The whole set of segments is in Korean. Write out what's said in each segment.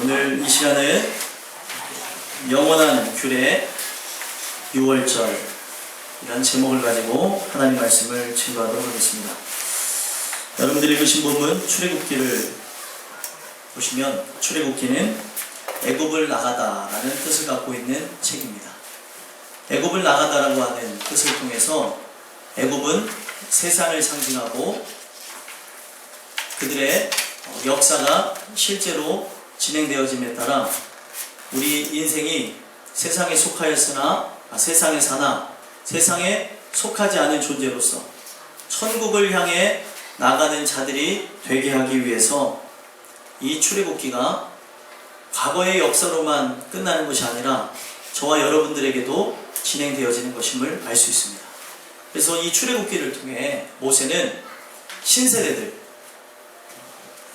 오늘 이 시간은 영원한 규례 6월절 이란 제목을 가지고 하나님 말씀을 증거하도록 하겠습니다. 여러분들이 읽으신 본문 출애굽기를 보시면 출애굽기는 애굽을 나가다 라는 뜻을 갖고 있는 책입니다. 애굽을 나가다라고 하는 뜻을 통해서 애굽은 세상을 상징하고 그들의 역사가 실제로 진행되어짐에 따라 우리 인생이 세상에 속하였으나 세상에 사나 세상에 속하지 않은 존재로서 천국을 향해 나가는 자들이 되게 하기 위해서 이 출애굽기가 과거의 역사로만 끝나는 것이 아니라 저와 여러분들에게도 진행되어지는 것임을 알 수 있습니다. 그래서 이 출애굽기를 통해 모세는 신세대들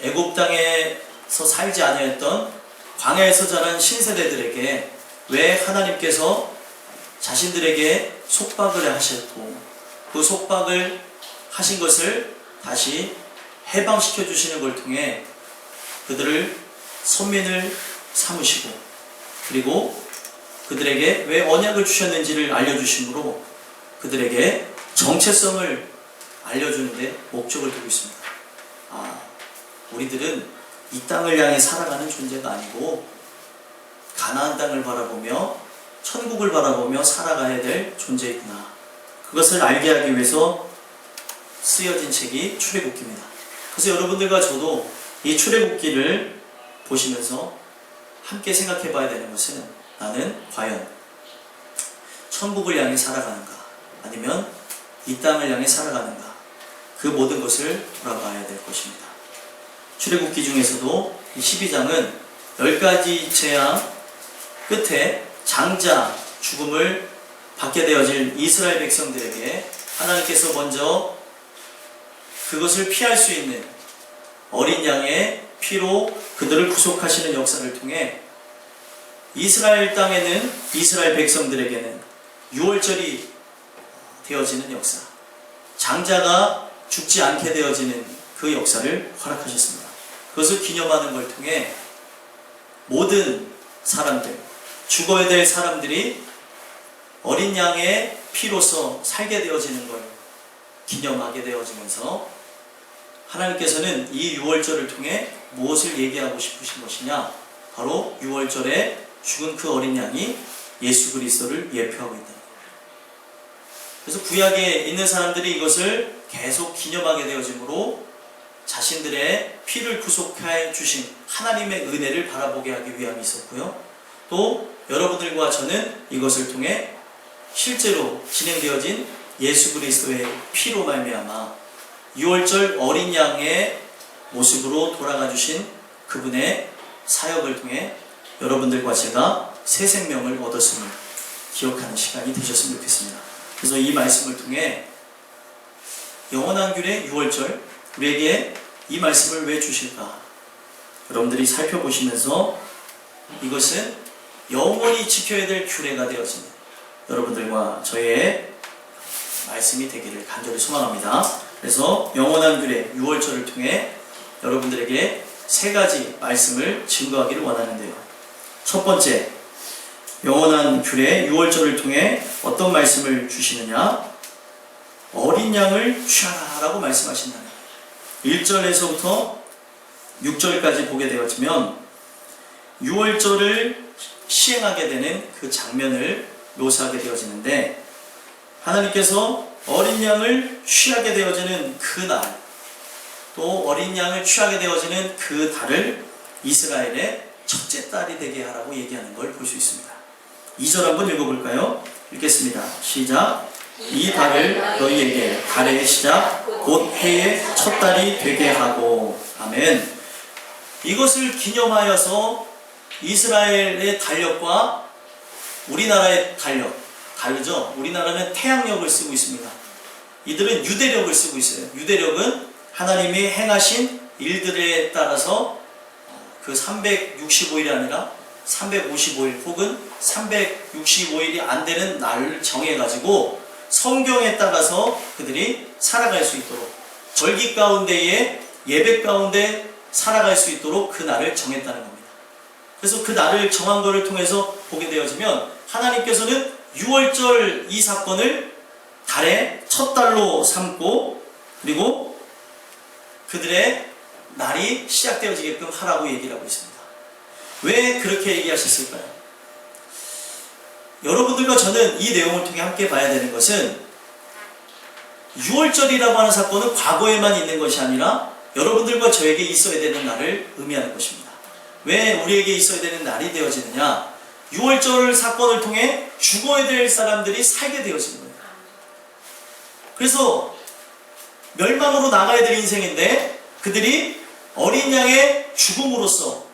애굽 땅에서 살지 아니했던 광야에서 자란 신세대들에게 왜 하나님께서 자신들에게 속박을 하셨고 그 속박을 하신 것을 다시 해방시켜 주시는 걸 통해 그들을 선민을 삼으시고 그리고 그들에게 왜 언약을 주셨는지를 알려주심으로 그들에게 정체성을 알려주는 데 목적을 두고 있습니다. 우리들은 이 땅을 향해 살아가는 존재가 아니고 가나안 땅을 바라보며 천국을 바라보며 살아가야 될 존재이구나. 그것을 알게 하기 위해서 쓰여진 책이 출애굽기입니다. 그래서 여러분들과 저도 이 출애굽기를 보시면서 함께 생각해 봐야 되는 것은 나는 과연 천국을 향해 살아가는가 아니면 이 땅을 향해 살아가는가 그 모든 것을 돌아봐야 될 것입니다. 출애굽기 중에서도 이 12장은 10가지 재앙 끝에 장자 죽음을 받게 되어질 이스라엘 백성들에게 하나님께서 먼저 그것을 피할 수 있는 어린 양의 피로 그들을 구속하시는 역사를 통해 이스라엘 땅에는 이스라엘 백성들에게는 6월절이 되어지는 역사, 장자가 죽지 않게 되어지는 그 역사를 허락하셨습니다. 그것을 기념하는 걸 통해 모든 사람들, 죽어야 될 사람들이 어린 양의 피로서 살게 되어지는 걸 기념하게 되어지면서 하나님께서는 이 6월절을 통해 무엇을 얘기하고 싶으신 것이냐? 바로 6월절에 죽은 그 어린 양이 예수 그리스도를 예표하고 있다. 그래서 구약에 있는 사람들이 이것을 계속 기념하게 되어지므로 자신들의 피를 구속해 주신 하나님의 은혜를 바라보게 하기 위함이 있었고요. 또 여러분들과 저는 이것을 통해 실제로 진행되어진 예수 그리스도의 피로 말미암아 6월절 어린 양의 모습으로 돌아가 주신 그분의 사역을 통해 여러분들과 제가 새 생명을 얻었음을 기억하는 시간이 되셨으면 좋겠습니다. 그래서 이 말씀을 통해 영원한 규례 6월절 우리에게 이 말씀을 왜 주실까? 여러분들이 살펴보시면서 이것은 영원히 지켜야 될 규례가 되어지는 여러분들과 저의 말씀이 되기를 간절히 소망합니다. 그래서 영원한 규례 6월절을 통해 여러분들에게 3가지 말씀을 증거하기를 원하는데요. 첫 번째, 영원한 규례 6월절을 통해 어떤 말씀을 주시느냐? 어린 양을 취하라 라고 말씀하신다는 1절에서부터 6절까지 보게 되어지면 6월절을 시행하게 되는 그 장면을 묘사하게 되어지는데 하나님께서 어린 양을 취하게 되어지는 그 날, 또 어린 양을 취하게 되어지는 그 달을 이스라엘의 첫째 딸이 되게 하라고 얘기하는 걸 볼 수 있습니다. 2절 한번 읽어볼까요? 읽겠습니다. 시작. 이 달을 너희에게 달의 시작 곧 해의 첫 달이 되게 하고. 아멘. 이것을 기념하여서 이스라엘의 달력과 우리나라의 달력 다르죠? 우리나라는 태양력을 쓰고 있습니다. 이들은 유대력을 쓰고 있어요. 유대력은 하나님이 행하신 일들에 따라서 그 365일이 아니라 355일 혹은 365일이 안 되는 날을 정해가지고 성경에 따라서 그들이 살아갈 수 있도록 절기 가운데에 예배 가운데 살아갈 수 있도록 그 날을 정했다는 겁니다. 그래서 그 날을 정한 것을 통해서 보게 되어지면 하나님께서는 6월절 이 사건을 달의 첫 달로 삼고 그리고 그들의 날이 시작되어지게끔 하라고 얘기를 하고 있습니다. 왜 그렇게 얘기하셨을까요? 여러분들과 저는 이 내용을 통해 함께 봐야 되는 것은 6월절이라고 하는 사건은 과거에만 있는 것이 아니라 여러분들과 저에게 있어야 되는 날을 의미하는 것입니다. 왜 우리에게 있어야 되는 날이 되어지느냐? 6월절 사건을 통해 죽어야 될 사람들이 살게 되어지는 거예요. 그래서 멸망으로 나가야 될 인생인데 그들이 어린 양의 죽음으로써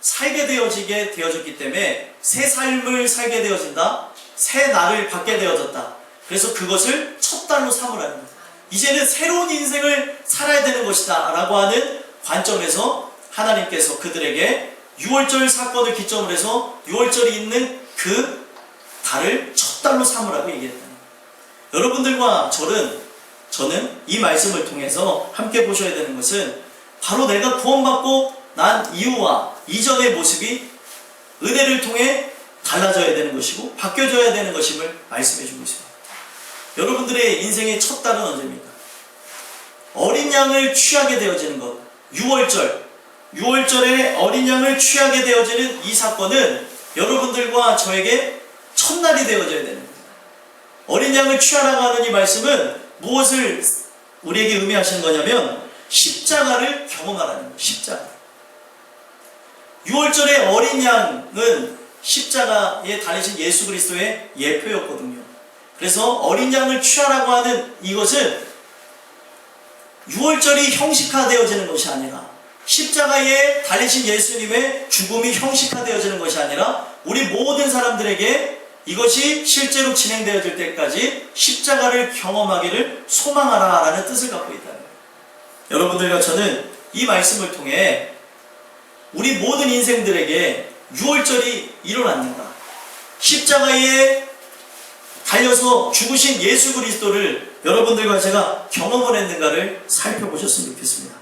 살게 되어졌기 때문에 새 삶을 살게 되어진다. 새 날을 받게 되어졌다. 그래서 그것을 첫 달로 삼으라는 거예요. 이제는 새로운 인생을 살아야 되는 것이다 라고 하는 관점에서 하나님께서 그들에게 6월절 사건을 기점으로 해서 6월절이 있는 그 달을 첫 달로 삼으라고 얘기했다. 여러분들과 저는 이 말씀을 통해서 함께 보셔야 되는 것은 바로 내가 구원받고 난 이후와 이전의 모습이 은혜를 통해 달라져야 되는 것이고 바뀌어져야 되는 것임을 말씀해주고 있습니다. 여러분들의 인생의 첫 달은 언제입니까? 어린 양을 취하게 되어지는 것, 6월절에 어린 양을 취하게 되어지는 이 사건은 여러분들과 저에게 첫날이 되어져야 되는 거예요. 어린 양을 취하라고 하는 이 말씀은 무엇을 우리에게 의미하시는 거냐면 십자가를 경험하라는 거예요. 십자가. 6월절의 어린 양은 십자가에 달리신 예수 그리스도의 예표였거든요. 그래서 어린 양을 취하라고 하는 이것은 6월절이 형식화되어지는 것이 아니라 십자가에 달리신 예수님의 죽음이 형식화되어지는 것이 아니라 우리 모든 사람들에게 이것이 실제로 진행되어질 때까지 십자가를 경험하기를 소망하라라는 뜻을 갖고 있다는 거예요. 여러분들과 저는 이 말씀을 통해 우리 모든 인생들에게 6월절이 일어났는가? 십자가에 달려서 죽으신 예수 그리스도를 여러분들과 제가 경험을 했는가를 살펴보셨으면 좋겠습니다.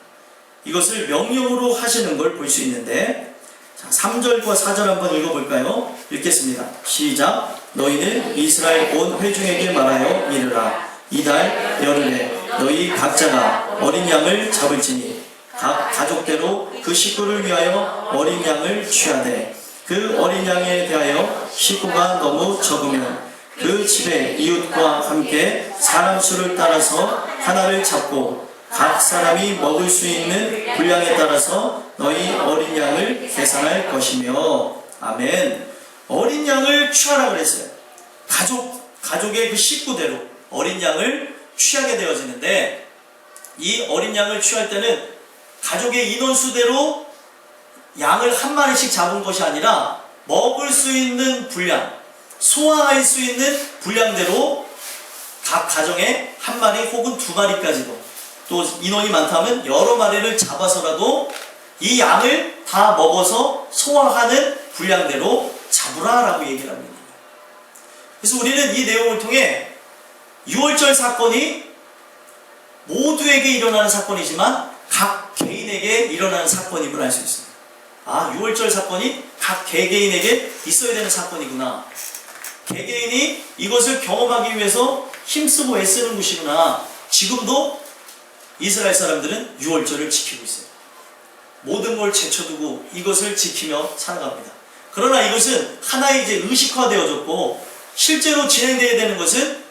이것을 명령으로 하시는 걸 볼 수 있는데, 자, 3절과 4절 한번 읽어볼까요? 읽겠습니다. 시작. 너희는 이스라엘 온 회중에게 말하여 이르라. 이달 열흘에 너희 각자가 어린 양을 잡을지니 각 가족대로 그 식구를 위하여 어린 양을 취하되 그 어린 양에 대하여 식구가 너무 적으면 그 집의 이웃과 함께 사람 수를 따라서 하나를 잡고 각 사람이 먹을 수 있는 분량에 따라서 너희 어린 양을 계산할 것이며. 아멘. 어린 양을 취하라 그랬어요. 가족의 그 식구대로 어린 양을 취하게 되어지는데, 이 어린 양을 취할 때는 가족의 인원수대로 양을 한 마리씩 잡은 것이 아니라 먹을 수 있는 분량, 소화할 수 있는 분량대로 각 가정에 한 마리 혹은 두 마리까지도, 또 인원이 많다면 여러 마리를 잡아서라도 이 양을 다 먹어서 소화하는 분량대로 잡으라라고 얘기를 합니다. 그래서 우리는 이 내용을 통해 6월절 사건이 모두에게 일어나는 사건이지만 각 개인에게 일어나는 사건임을 알 수 있습니다. 아, 6월절 사건이 각 개개인에게 있어야 되는 사건이구나. 개개인이 이것을 경험하기 위해서 힘쓰고 애쓰는 것이구나. 지금도 이스라엘 사람들은 6월절을 지키고 있어요. 모든 걸 제쳐두고 이것을 지키며 살아갑니다. 그러나 이것은 하나의 이제 의식화되어졌고, 실제로 진행되어야 되는 것은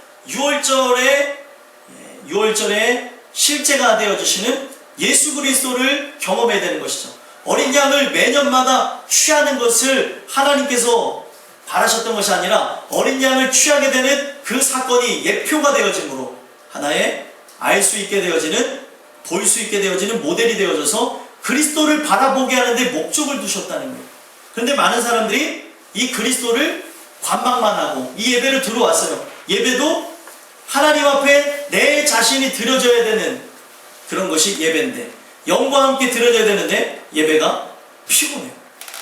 6월절에 실제가 되어주시는 예수 그리스도를 경험해야 되는 것이죠. 어린 양을 매년마다 취하는 것을 하나님께서 바라셨던 것이 아니라 어린 양을 취하게 되는 그 사건이 예표가 되어짐으로 하나의 알 수 있게 되어지는, 볼 수 있게 되어지는 모델이 되어져서 그리스도를 바라보게 하는데 목적을 두셨다는 거예요. 그런데 많은 사람들이 이 그리스도를 관망만 하고 이 예배를 들어왔어요. 예배도 하나님 앞에 내 자신이 드려져야 되는 그런 것이 예배인데, 영과 함께 드려져야 되는데 예배가 피곤해요.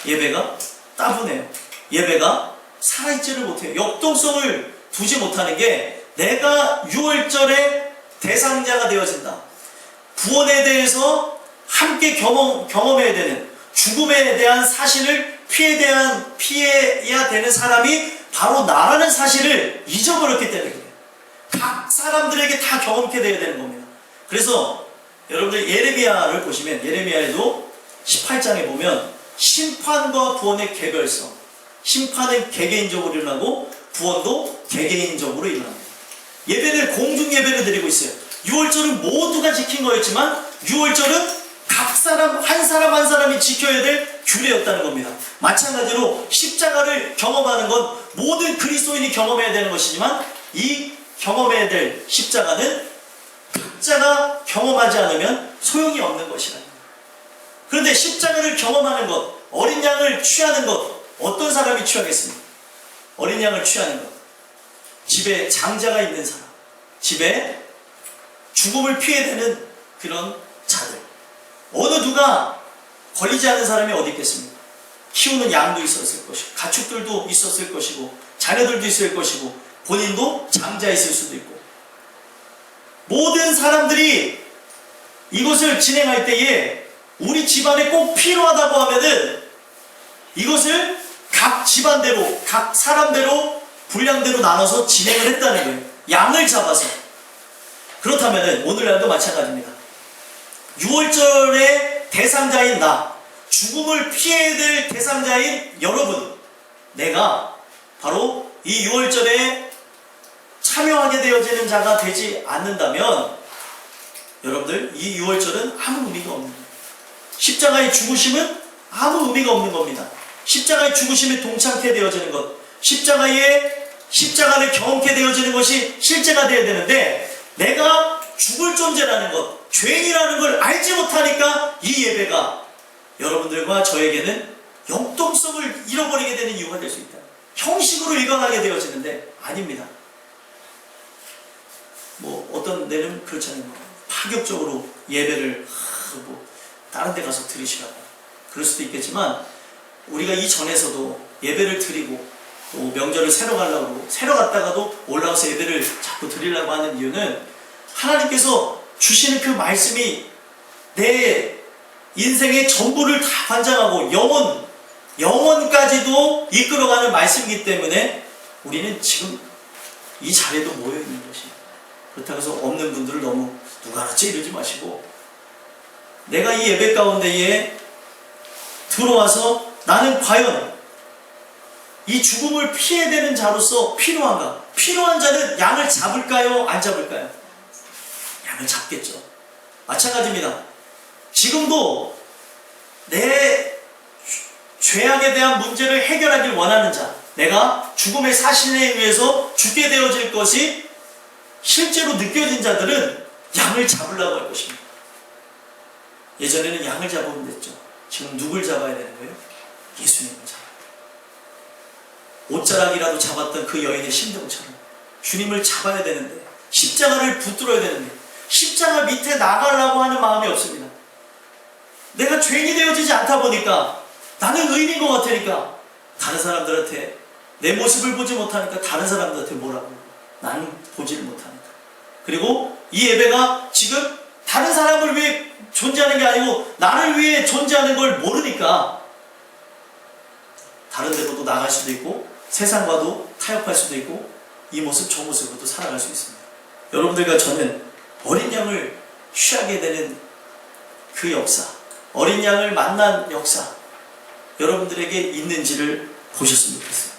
예배가 따분해요. 예배가 살아있지를 못해요. 역동성을 두지 못하는 게, 내가 6월절의 대상자가 되어진다. 구원에 대해서 함께 경험해야 되는, 죽음에 대한 사실을 피해야 되는 사람이 바로 나라는 사실을 잊어버렸기 때문에 그래요. 각 사람들에게 다 경험케 되어야 되는 겁니다. 그래서 여러분들 예레미야를 보시면 예레미야에도 18장에 보면 심판과 구원의 개별성, 심판은 개개인적으로 일어나고 구원도 개개인적으로 일어납니다. 예배를 공중 예배를 드리고 있어요. 6월절은 모두가 지킨 거였지만 6월절은 각 사람 한 사람이 지켜야 될 규례였다는 겁니다. 마찬가지로 십자가를 경험하는 건 모든 그리스도인이 경험해야 되는 것이지만 이 경험해야 될 십자가는 각자가 경험하지 않으면 소용이 없는 것이라. 그런데 십자가를 경험하는 것, 어린 양을 취하는 것, 어떤 사람이 취하겠습니까? 어린 양을 취하는 것. 집에 장자가 있는 사람, 집에 죽음을 피해야 되는 그런 자들. 어느 누가 걸리지 않은 사람이 어디 있겠습니까? 키우는 양도 있었을 것이고, 가축들도 있었을 것이고, 자녀들도 있을 것이고, 본인도 장자 있을 수도 있고. 모든 사람들이 이것을 진행할 때에 우리 집안에 꼭 필요하다고 하면은 이것을 각 집안대로, 각 사람대로, 분량대로 나눠서 진행을 했다는 거예요. 양을 잡아서. 그렇다면은 오늘날도 마찬가지입니다. 6월절의 대상자인 나, 죽음을 피해야 될 대상자인 여러분, 내가 바로 이 6월절에 참여하게 되어지는 자가 되지 않는다면 여러분들 이 6월절은 아무 의미가 없는 거예요. 십자가의 죽으심은 아무 의미가 없는 겁니다. 십자가의 죽으심에 동참케 되어지는 것, 십자가를 경험케 되어지는 것이 실제가 되어야 되는데 내가 죽을 존재라는 것, 죄인이라는 걸 알지 못하니까 이 예배가 여러분들과 저에게는 역동성을 잃어버리게 되는 이유가 될 수 있다. 형식으로 일관하게 되어지는데 아닙니다. 뭐 어떤 데는 그렇잖아요. 파격적으로 예배를 다른 데 가서 드리시라고 그럴 수도 있겠지만 우리가 이 전에서도 예배를 드리고 또 명절을 새러 가려고 새러 갔다가도 올라와서 예배를 자꾸 드리려고 하는 이유는 하나님께서 주시는 그 말씀이 내 인생의 전부를 다 관장하고 영원까지도 이끌어가는 말씀이기 때문에 우리는 지금 이 자리에도 모여 있는 것이. 그렇다고 해서 없는 분들을 너무 누가 알았지 이러지 마시고 내가 이 예배 가운데에 들어와서 나는 과연 이 죽음을 피해야 되는 자로서 필요한가? 필요한 자는 양을 잡을까요? 안 잡을까요? 양을 잡겠죠. 마찬가지입니다. 지금도 내 죄악에 대한 문제를 해결하길 원하는 자, 내가 죽음의 사실에 의해서 죽게 되어질 것이 실제로 느껴진 자들은 양을 잡으려고 할 것입니다. 예전에는 양을 잡으면 됐죠. 지금 누굴 잡아야 되는 거예요? 예수님을 잡아야 돼요. 옷자락이라도 잡았던 그 여인의 심정처럼 주님을 잡아야 되는데 십자가를 붙들어야 되는데 십자가 밑에 나가려고 하는 마음이 없습니다. 내가 죄인이 되어지지 않다 보니까 나는 의인인 것 같으니까 다른 사람들한테 내 모습을 보지 못하니까 다른 사람들한테 뭐라고 나는 보지를 못하니까. 그리고 이 예배가 지금 다른 사람을 위해 존재하는 게 아니고 나를 위해 존재하는 걸 모르니까 다른 데로도 나갈 수도 있고 세상과도 타협할 수도 있고 이 모습 저 모습으로도 살아갈 수 있습니다. 여러분들과 저는 어린 양을 취하게 되는 그 역사, 어린 양을 만난 역사 여러분들에게 있는지를 보셨으면 좋겠어요.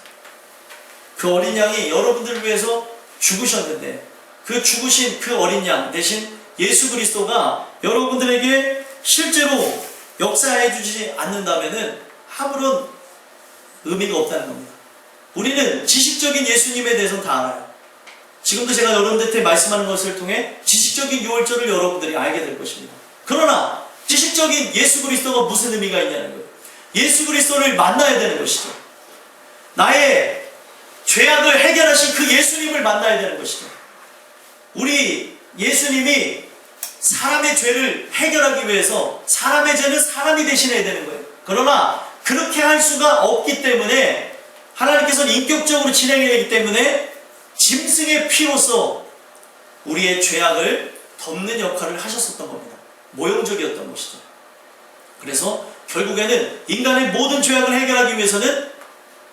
그 어린 양이 여러분들을 위해서 죽으셨는데 그 죽으신 그 어린 양 대신 예수 그리스도가 여러분들에게 실제로 역사해 주지 않는다면 아무런 의미가 없다는 겁니다. 우리는 지식적인 예수님에 대해서는 다 알아요. 지금도 제가 여러분들한테 말씀하는 것을 통해 지식적인 유월절을 여러분들이 알게 될 것입니다. 그러나 지식적인 예수 그리스도가 무슨 의미가 있냐는 거예요. 예수 그리스도를 만나야 되는 것이죠. 나의 죄악을 해결하신 그 예수님을 만나야 되는 것이죠. 우리 예수님이 사람의 죄를 해결하기 위해서 사람의 죄는 사람이 대신해야 되는 거예요. 그러나 그렇게 할 수가 없기 때문에 하나님께서는 인격적으로 진행해야 되기 때문에 짐승의 피로써 우리의 죄악을 덮는 역할을 하셨었던 겁니다. 모형적이었던 것이죠. 그래서 결국에는 인간의 모든 죄악을 해결하기 위해서는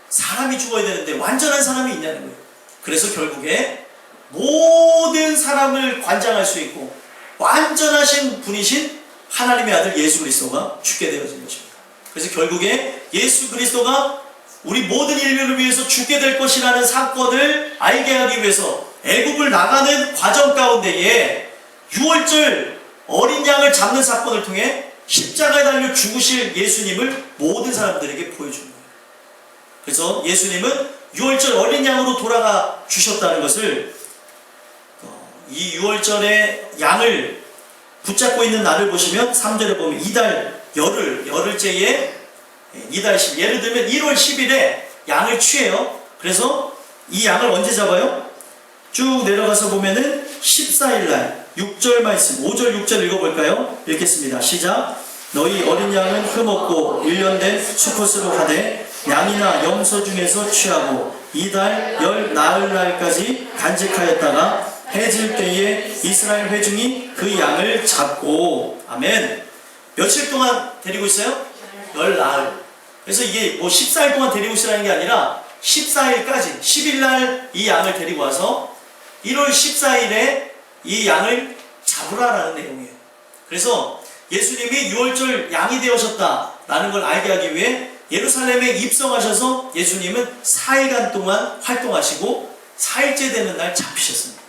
사람이 죽어야 되는데 완전한 사람이 있냐는 거예요. 그래서 결국에 모든 사람을 관장할 수 있고 완전하신 분이신 하나님의 아들 예수 그리스도가 죽게 되어진 것입니다. 그래서 결국에 예수 그리스도가 우리 모든 인류를 위해서 죽게 될 것이라는 사건을 알게 하기 위해서 애굽을 나가는 과정 가운데에 6월절 어린 양을 잡는 사건을 통해 십자가에 달려 죽으실 예수님을 모든 사람들에게 보여주는 거예요. 그래서 예수님은 6월절 어린 양으로 돌아가 주셨다는 것을 이 6월절의 양을 붙잡고 있는 날을 보시면 3절에 보면 이달 열흘째에 이달 10일, 예를 들면 1월 10일에 양을 취해요. 그래서 이 양을 언제 잡아요? 쭉 내려가서 보면은 14일날 6절 말씀 5절 6절 읽어볼까요? 읽겠습니다. 시작. 너희 어린 양은 흠없고 1년 된 수컷으로 하되 양이나 염소 중에서 취하고 이달 열 나흘날까지 간직하였다가 해질 때에 이스라엘 회중이 그 양을 잡고 아멘. 며칠 동안 데리고 있어요? 열 나흘. 그래서 이게 뭐 14일 동안 데리고 있으라는 게 아니라 14일까지 10일날 이 양을 데리고 와서 1월 14일에 이 양을 잡으라라는 내용이에요. 그래서 예수님이 6월절 양이 되어셨다라는 걸 알게 하기 위해 예루살렘에 입성하셔서 예수님은 4일간 동안 활동하시고 4일째 되는 날 잡히셨습니다.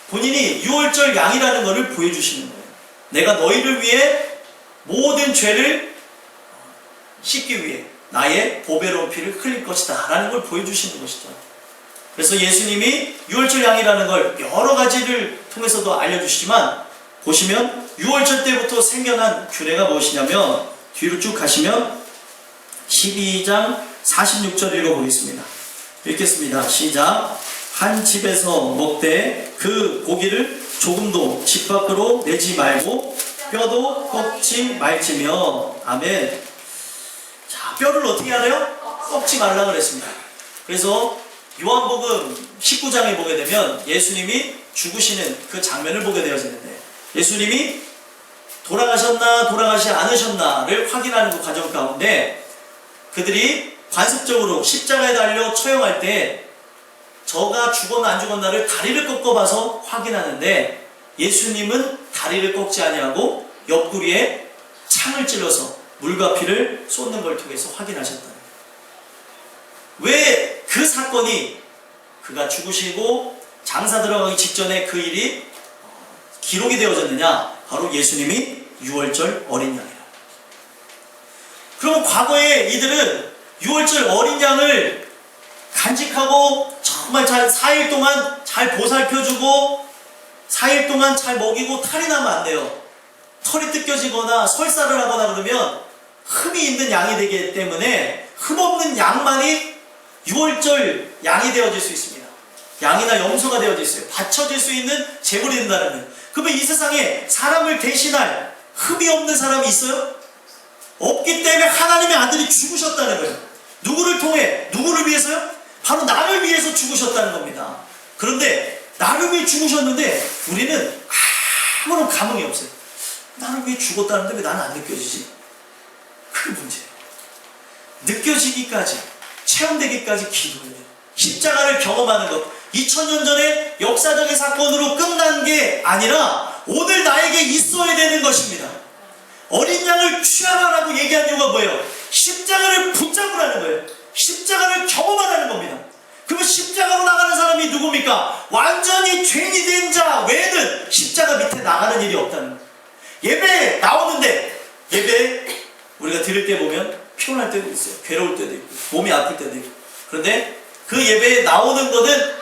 본인이 6월절 양이라는 것을 보여주시는 거예요. 내가 너희를 위해 모든 죄를 씻기 위해 나의 보배로운 피를 흘릴 것이다 라는 걸 보여주시는 것이죠. 그래서 예수님이 6월절 양이라는 걸 여러 가지를 통해서도 알려주시지만 보시면 6월절 때부터 생겨난 규례가 무엇이냐면 뒤로 쭉 가시면 12장 46절 읽어보겠습니다. 읽겠습니다. 시작. 한 집에서 먹되 그 고기를 조금도 집 밖으로 내지 말고 뼈도 꺾지 말지며 아멘. 자, 뼈를 어떻게 하래요? 꺾지 말라 그랬습니다. 그래서 요한복음 19장에 보게 되면 예수님이 죽으시는 그 장면을 보게 되어지는데 예수님이 돌아가셨나 돌아가시지 않으셨나를 확인하는 그 과정 가운데 그들이 관습적으로 십자가에 달려 처형할 때 저가 죽었나 안 죽었나를 다리를 꺾어봐서 확인하는데 예수님은 다리를 꺾지 아니하고 옆구리에 창을 찔러서 물과 피를 쏟는 걸 통해서 확인하셨다. 왜 그 사건이 그가 죽으시고 장사 들어가기 직전에 그 일이 기록이 되어졌느냐? 바로 예수님이 6월절 어린 양이라. 그러면 과거에 이들은 6월절 어린 양을 간직하고 정말 잘 4일 동안 잘 보살펴주고 4일 동안 잘 먹이고 탈이 나면 안 돼요. 털이 뜯겨지거나 설사를 하거나 그러면 흠이 있는 양이 되기 때문에 흠없는 양만이 6월절 양이 되어질 수 있습니다. 양이나 염소가 되어질 수 있어요. 바쳐질 수 있는 제물이 된다는 거예요. 그러면 이 세상에 사람을 대신할 흠이 없는 사람이 있어요? 없기 때문에 하나님의 아들이 죽으셨다는 거예요. 누구를 통해? 누구를 위해서요? 바로 나를 위해서 죽으셨다는 겁니다. 그런데 나를 위해 죽으셨는데 우리는 아무런 감흥이 없어요. 나를 위해 죽었다는데 왜 나는 안 느껴지지? 그게 문제예요. 느껴지기까지, 체험되기까지 기도해야 돼요. 십자가를 경험하는 것. 2000년 전에 역사적인 사건으로 끝난 게 아니라 오늘 나에게 있어야 되는 것입니다. 어린 양을 취하라라고 얘기한 이유가 뭐예요? 십자가를 붙잡으라는 거예요. 십자가를 경험하라는 겁니다. 그러면 십자가로 나가는 사람이 누굽니까? 완전히 죄인이 된 자 외에는 십자가 밑에 나가는 일이 없다는 거예요. 예배에 나오는데 예배 우리가 드릴 때 보면 피곤할 때도 있어요. 괴로울 때도 있고 몸이 아플 때도 있고. 그런데 그 예배에 나오는 것은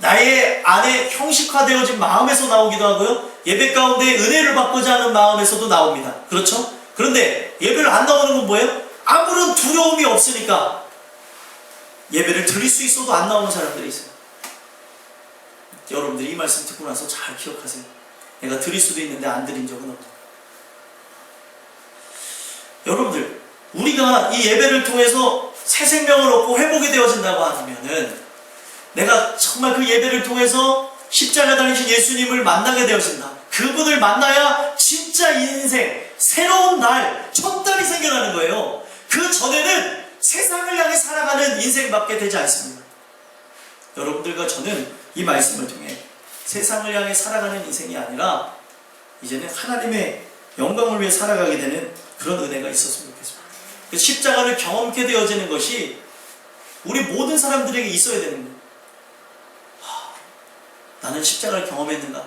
나의 안에 형식화되어진 마음에서 나오기도 하고요. 예배 가운데 은혜를 받고자 하는 마음에서도 나옵니다. 그렇죠? 그런데 예배를 안 나오는 건 뭐예요? 아무런 두려움이 없으니까 예배를 드릴 수 있어도 안 나오는 사람들이 있어요. 여러분들이 이 말씀 듣고 나서 잘 기억하세요. 내가 드릴 수도 있는데 안 드린 적은 없다. 여러분들, 우리가 이 예배를 통해서 새 생명을 얻고 회복이 되어진다고 하면은 내가 정말 그 예배를 통해서 십자가 달리신 예수님을 만나게 되어진다. 그분을 만나야 진짜 인생, 새로운 날, 첫 달이 생겨나는 거예요. 그 전에는 세상을 향해 살아가는 인생밖에 되지 않습니다. 여러분들과 저는 이 말씀을 통해 세상을 향해 살아가는 인생이 아니라 이제는 하나님의 영광을 위해 살아가게 되는 그런 은혜가 있었으면 좋겠습니다. 십자가를 경험케 되어지는 것이 우리 모든 사람들에게 있어야 되는 거예요. 나는 십자가를 경험했는가?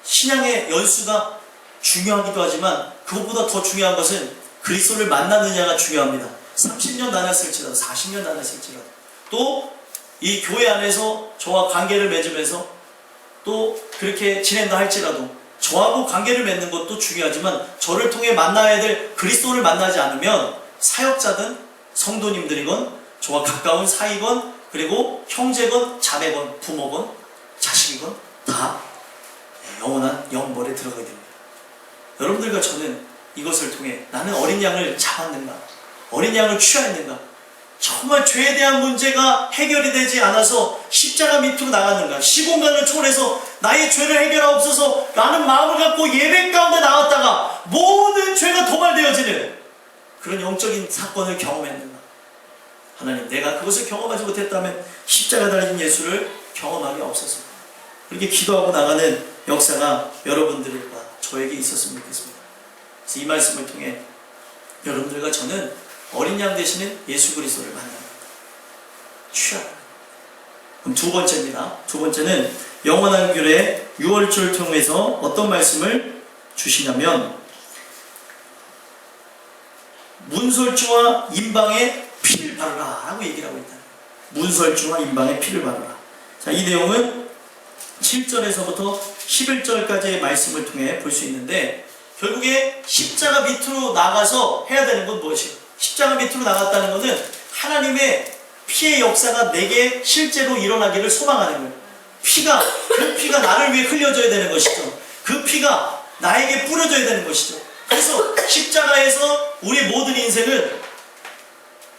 신앙의 연수가 중요하기도 하지만 그것보다 더 중요한 것은 그리스도를 만나느냐가 중요합니다. 30년 나눴을지라도 40년 나눴을지라도 또 이 교회 안에서 저와 관계를 맺으면서 또 그렇게 지낸다 할지라도 저하고 관계를 맺는 것도 중요하지만 저를 통해 만나야 될 그리스도를 만나지 않으면 사역자든 성도님들이건 저와 가까운 사이건 그리고 형제건 자매건 부모건 자식이건 다 영원한 영벌에 들어가게 됩니다. 여러분들과 저는 이것을 통해 나는 어린 양을 잡았는가? 어린 양을 취하였는가? 정말 죄에 대한 문제가 해결이 되지 않아서 십자가 밑으로 나갔는가? 시공간을 초월해서 나의 죄를 해결하옵소서 라는 마음을 갖고 예배 가운데 나왔다가 모든 죄가 도말되어지는 그런 영적인 사건을 경험했는가? 하나님, 내가 그것을 경험하지 못했다면 십자가 달린 예수를 경험하게 없어서 그렇게 기도하고 나가는 역사가 여러분들과 저에게 있었으면 좋겠습니다. 그래서 이 말씀을 통해 여러분들과 저는 어린 양 되시는 예수 그리스도를 만납니다. 취하라. 그럼 두 번째입니다. 두 번째는 영원한 규례 6월절 통해서 어떤 말씀을 주시냐면 문설주와 임방에 피를 바르라 라고 얘기를 하고 있다. 문설주와 임방에 피를 바르라. 자, 이 내용은 7절에서부터 11절까지의 말씀을 통해 볼 수 있는데 결국에 십자가 밑으로 나가서 해야 되는 건 무엇이에요? 십자가 밑으로 나갔다는 것은 하나님의 피의 역사가 내게 실제로 일어나기를 소망하는 거예요. 그 피가 나를 위해 흘려져야 되는 것이죠. 그 피가 나에게 뿌려져야 되는 것이죠. 그래서 십자가에서 우리 모든 인생은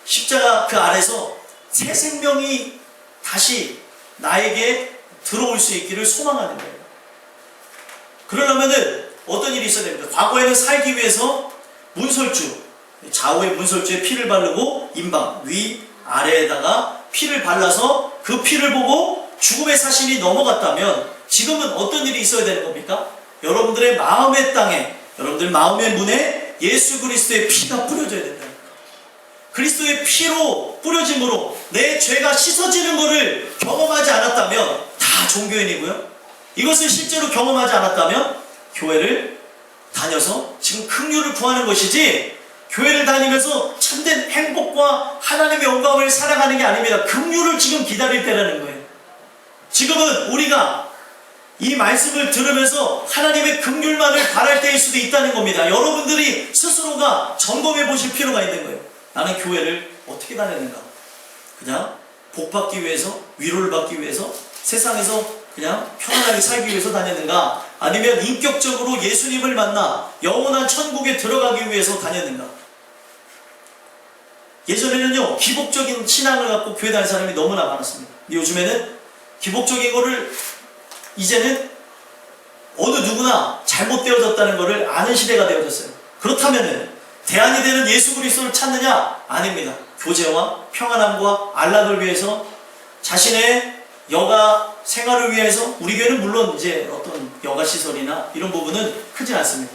십자가 그 아래서 새 생명이 다시 나에게 들어올 수 있기를 소망하는 거예요. 그러려면은 어떤 일이 있어야 됩니까? 과거에는 살기 위해서 문설주, 좌우의 문설주에 피를 바르고 임방, 위, 아래에다가 피를 발라서 그 피를 보고 죽음의 사신이 넘어갔다면 지금은 어떤 일이 있어야 되는 겁니까? 여러분들의 마음의 땅에, 여러분들 마음의 문에 예수 그리스도의 피가 뿌려져야 된다. 그리스도의 피로 뿌려짐으로 내 죄가 씻어지는 것을 경험하지 않았다면 다 종교인이고요. 이것을 실제로 경험하지 않았다면 교회를 다녀서 지금 긍휼을 구하는 것이지 교회를 다니면서 참된 행복과 하나님의 영광을 살아가는 게 아닙니다. 긍휼을 지금 기다릴 때라는 거예요. 지금은 우리가 이 말씀을 들으면서 하나님의 긍휼만을 바랄 때일 수도 있다는 겁니다. 여러분들이 스스로가 점검해 보실 필요가 있는 거예요. 나는 교회를 어떻게 다녔는가? 그냥 복 받기 위해서, 위로를 받기 위해서, 세상에서 그냥 편안하게 살기 위해서 다녔는가? 아니면 인격적으로 예수님을 만나 영원한 천국에 들어가기 위해서 다녔는가? 예전에는요, 기복적인 신앙을 갖고 교회 다니는 사람이 너무나 많았습니다. 근데 요즘에는 기복적인 거를 이제는 어느 누구나 잘못되어졌다는 것을 아는 시대가 되어졌어요. 그렇다면은 대안이 되는 예수 그리스도를 찾느냐? 아닙니다. 교제와 평안함과 안락을 위해서 자신의 여가 생활을 위해서 우리 교회는 물론 이제 어떤 여가 시설이나 이런 부분은 크진 않습니다.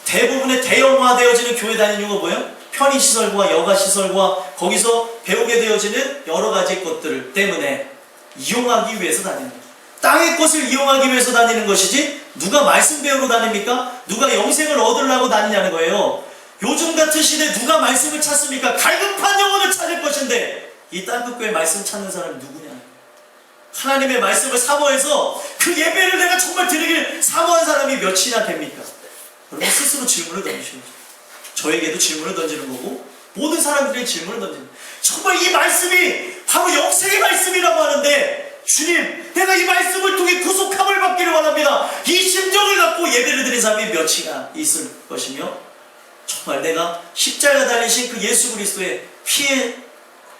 대부분의 대형화되어지는 교회 다니는 이유가 뭐예요? 편의시설과 여가시설과 거기서 배우게 되어지는 여러 가지 것들 때문에 이용하기 위해서 다니는 거예요. 땅의 것을 이용하기 위해서 다니는 것이지 누가 말씀 배우러 다닙니까? 누가 영생을 얻으려고 다니냐는 거예요. 요즘 같은 시대에 누가 말씀을 찾습니까? 갈급한 영혼을 찾을 것인데 이 땅끝교회 말씀 찾는 사람이 누구냐? 하나님의 말씀을 사모해서 그 예배를 내가 정말 드리길 사모한 사람이 몇이나 됩니까? 여러분 스스로 질문을 던지시는 거죠. 저에게도 질문을 던지는 거고 모든 사람들의 질문을 던지는 거예요. 정말 이 말씀이 바로 영생의 말씀이라고 하는데 주님, 내가 이 말씀을 통해 구속함을 받기를 원합니다. 이 심정을 갖고 예배를 드린 사람이 몇이나 있을 것이며 정말 내가 십자가 달리신 그 예수 그리스도의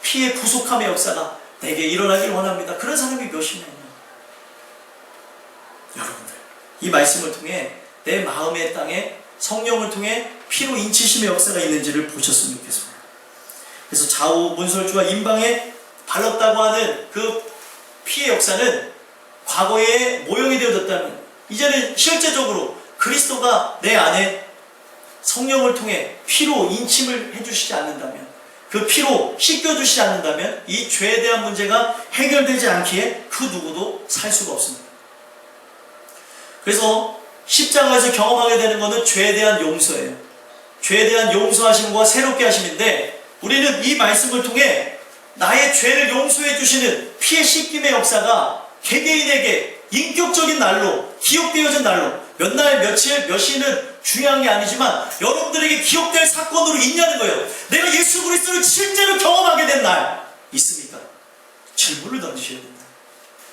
피의 구속함의 역사가 내게 일어나길 원합니다. 그런 사람이 몇이나 있냐? 여러분들, 이 말씀을 통해 내 마음의 땅에 성령을 통해 피로 인치심의 역사가 있는지를 보셨으면 좋겠습니다. 그래서 좌우 문설주와 임방에 발랐다고 하는 그 피의 역사는 과거에 모형이 되어졌다면 이제는 실제적으로 그리스도가 내 안에 성령을 통해 피로 인침을 해주시지 않는다면, 그 피로 씻겨주시지 않는다면 이 죄에 대한 문제가 해결되지 않기에 그 누구도 살 수가 없습니다. 그래서 십자가에서 경험하게 되는 것은 죄에 대한 용서예요. 죄에 대한 용서하심과 새롭게 하심인데, 우리는 이 말씀을 통해 나의 죄를 용서해 주시는 피의 씻김의 역사가 개개인에게 인격적인 날로, 기억되어진 날로, 몇 날, 며칠, 몇 시는 중요한 게 아니지만 여러분들에게 기억될 사건으로 있냐는 거예요. 내가 예수 그리스도를 실제로 경험하게 된 날 있습니까? 질문을 던지셔야 됩니다.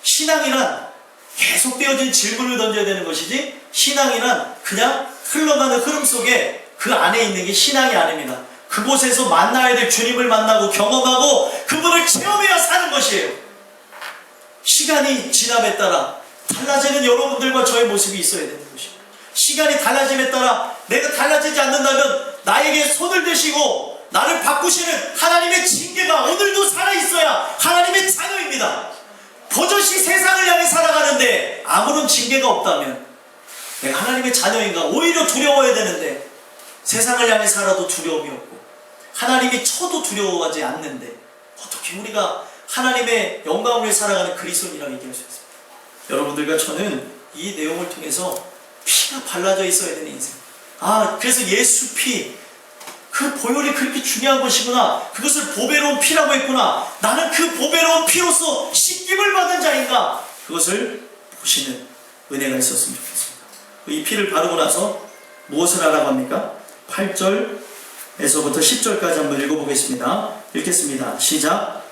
신앙이란 계속되어진 질문을 던져야 되는 것이지, 신앙이란 그냥 흘러가는 흐름 속에 그 안에 있는 게 신앙이 아닙니다. 그곳에서 만나야 될 주님을 만나고 경험하고 그분을 체험해야 사는 것이에요. 시간이 지남에 따라 달라지는 여러분들과 저의 모습이 있어야 되는 것입니다. 시간이 달라짐에 따라 내가 달라지지 않는다면 나에게 손을 대시고 나를 바꾸시는 하나님의 징계가 오늘도 살아있어야 하나님의 자녀입니다. 버젓이 세상을 향해 살아가는데 아무런 징계가 없다면 내가 하나님의 자녀인가? 오히려 두려워야 되는데 세상을 향해 살아도 두려움이 없고 하나님이 쳐도 두려워하지 않는데 어떻게 우리가 하나님의 영광을 위해 살아가는 그리스도인이라고 얘기할 수 있습니다. 여러분들과 저는 이 내용을 통해서 피가 발라져 있어야 되는 인생. 그래서 예수 피, 그 보혈이 그렇게 중요한 것이구나. 그것을 보배로운 피라고 했구나. 나는 그 보배로운 피로서 씻김을 받은 자인가. 그것을 보시는 은혜가 있었으면 좋겠습니다. 이 피를 바르고 나서 무엇을 하라고 합니까? 8절에서부터 10절까지 한번 읽어보겠습니다. 읽겠습니다. 시작.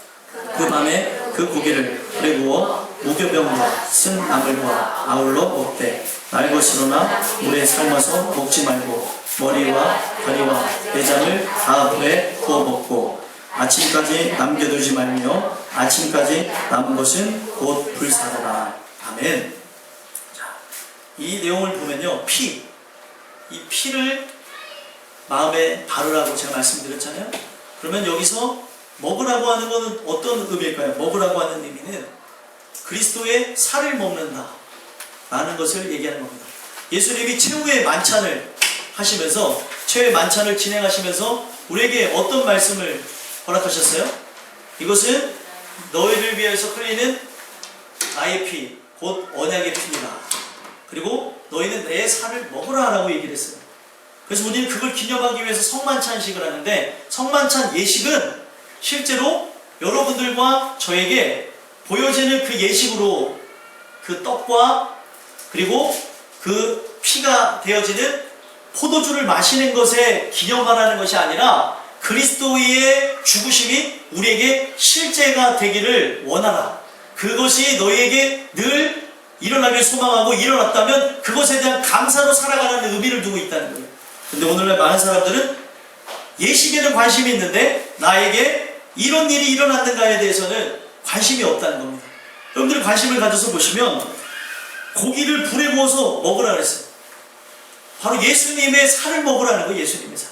그 밤에 그 고기를 불에 구워 무교병과 쓴 나물과 아울러 먹되 날 것이로나 물에 삶아서 먹지 말고 머리와 다리와 내장을 다 불에 구워 먹고 아침까지 남겨두지 말며 아침까지 남은 것은 곧 불사르라. 아멘. 자, 이 내용을 보면요, 이 피를 마음에 바르라고 제가 말씀드렸잖아요. 그러면 여기서 먹으라고 하는 것은 어떤 의미일까요? 먹으라고 하는 의미는 그리스도의 살을 먹는다 라는 것을 얘기하는 겁니다. 예수님이 최후의 만찬을 하시면서, 최후의 만찬을 진행하시면서 우리에게 어떤 말씀을 허락하셨어요? 이것은 너희를 위해서 흘리는 나의 피, 곧 언약의 피니라. 그리고 너희는 내 살을 먹으라 라고 얘기를 했어요. 그래서 우리는 그걸 기념하기 위해서 성만찬식을 하는데, 성만찬 예식은 실제로 여러분들과 저에게 보여지는 그 예식으로 그 떡과 그리고 그 피가 되어지는 포도주를 마시는 것에 기념하라는 것이 아니라 그리스도의 죽으심이 우리에게 실제가 되기를 원하라. 그것이 너희에게 늘 일어나길 소망하고 일어났다면 그것에 대한 감사로 살아가는 의미를 두고 있다는 거예요. 근데 오늘날 많은 사람들은 예식에는 관심이 있는데 나에게 이런 일이 일어났는가에 대해서는 관심이 없다는 겁니다. 여러분들이 관심을 가져서 보시면 고기를 불에 구워서 먹으라 그랬어요. 바로 예수님의 살을 먹으라는 거예요. 예수님의 살.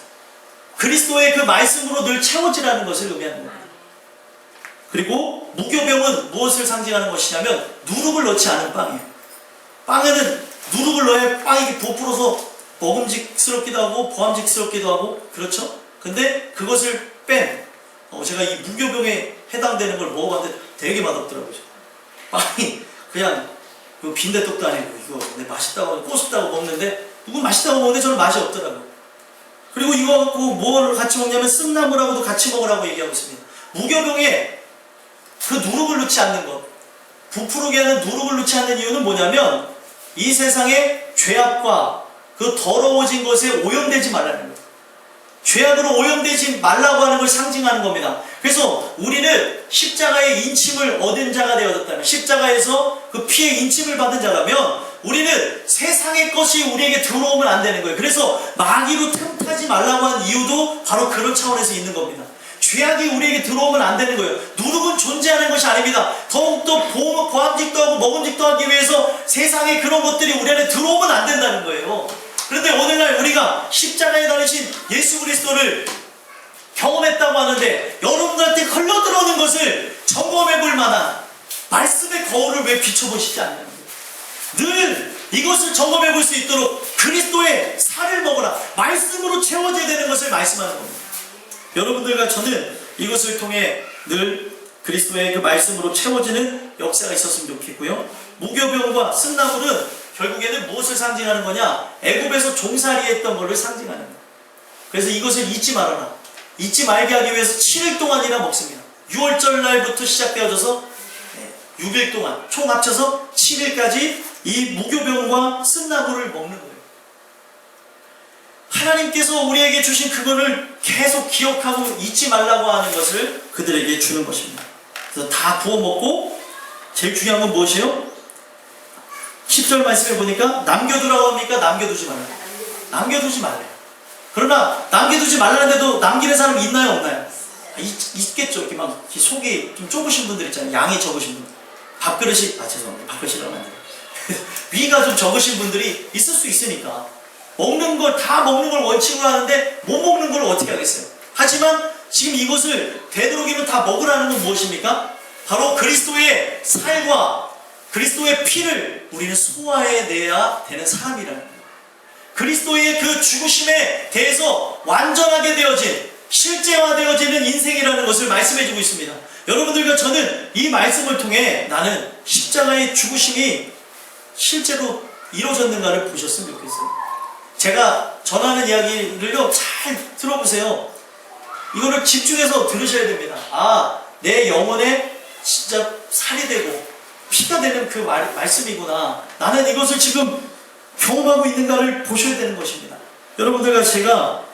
그리스도의 그 말씀으로 늘 채워지라는 것을 의미하는 겁니다. 그리고 무교병은 무엇을 상징하는 것이냐면 누룩을 넣지 않은 빵이에요. 빵에는 누룩을 넣어야 빵이 부풀어서 먹음직스럽기도 하고 보암직스럽기도 하고 그렇죠? 근데 그것을 뺀 제가 이 무교병에 해당되는 걸 먹어봤는데 되게 맛없더라고요. 빵이 그냥 빈대떡도 아니고 이거 맛있다고 꼬숩다고 먹는데 누군 맛있다고 먹는데 저는 맛이 없더라고요. 그리고 이거 갖고 뭘 같이 먹냐면 쓴나물하고도 같이 먹으라고 얘기하고 있습니다. 무교병에 그 누룩을 넣지 않는 것, 부풀게 하는 누룩을 넣지 않는 이유는 뭐냐면 이 세상의 죄악과 그 더러워진 것에 오염되지 말라는 거예요. 죄악으로 오염되지 말라고 하는 걸 상징하는 겁니다. 그래서 우리는 십자가의 인침을 얻은 자가 되어졌다면, 십자가에서 그 피의 인침을 받은 자라면 우리는 세상의 것이 우리에게 들어오면 안 되는 거예요. 그래서 마귀로 틈타지 말라고 한 이유도 바로 그런 차원에서 있는 겁니다. 죄악이 우리에게 들어오면 안 되는 거예요. 누룩은 존재하는 것이 아닙니다. 더욱더 보암직도 하고 먹음직도 하기 위해서 세상의 그런 것들이 우리 안에 들어오면 안 된다는 거예요. 그런데 오늘날 우리가 십자가에 달리신 예수 그리스도를 경험했다고 하는데 여러분들한테 흘러들어오는 것을 점검해 볼 만한 말씀의 거울을 왜 비춰보시지 않냐는 거예요. 늘 이것을 점검해 볼 수 있도록 그리스도의 살을 먹으라, 말씀으로 채워져야 되는 것을 말씀하는 겁니다. 여러분들과 저는 이것을 통해 늘 그리스도의 그 말씀으로 채워지는 역사가 있었으면 좋겠고요. 무교병과 쓴나물은 결국에는 무엇을 상징하는 거냐? 애굽에서 종살이 했던 것을 상징하는 거예요. 그래서 이것을 잊지 말아라. 잊지 말게 하기 위해서 7일 동안이나 먹습니다. 6월절 날부터 시작되어져서 6일 동안 총 합쳐서 7일까지 이 무교병과 쓴나물을 먹는 거예요. 하나님께서 우리에게 주신 그거를 계속 기억하고 잊지 말라고 하는 것을 그들에게 주는 것입니다. 그래서 다 구워 먹고 제일 중요한 건 무엇이에요? 10절 말씀에 보니까 남겨두라고 합니까? 남겨두지 말라. 남겨두지 말래요. 그러나 남겨두지 말라는데도 남기는 사람이 있나요? 없나요? 있겠죠. 이렇게 막 속이 좀 좁으신 분들 있잖아요. 양이 적으신 분들. 밥그릇이, 죄송합니다. 밥그릇이라고 하면 안 돼요. 위가 좀 적으신 분들이 있을 수 있으니까. 먹는 걸, 다 먹는 걸 원칙으로 하는데 못 먹는 걸 어떻게 하겠어요? 하지만 지금 이것을 되도록이면 다 먹으라는 건 무엇입니까? 바로 그리스도의 살과 그리스도의 피를 우리는 소화해내야 되는 사람이라는 거예요. 그리스도의 그 죽으심에 대해서 완전하게 되어진, 실제화되어지는 인생이라는 것을 말씀해주고 있습니다. 여러분들과 저는 이 말씀을 통해 나는 십자가의 죽으심이 실제로 이루어졌는가를 보셨으면 좋겠어요. 제가 전하는 이야기를요, 잘 들어보세요. 이거를 집중해서 들으셔야 됩니다. 내 영혼에 진짜 살이 되고 피가 되는 그 말씀이구나. 나는 이것을 지금 경험하고 있는가를 보셔야 되는 것입니다. 여러분들과 제가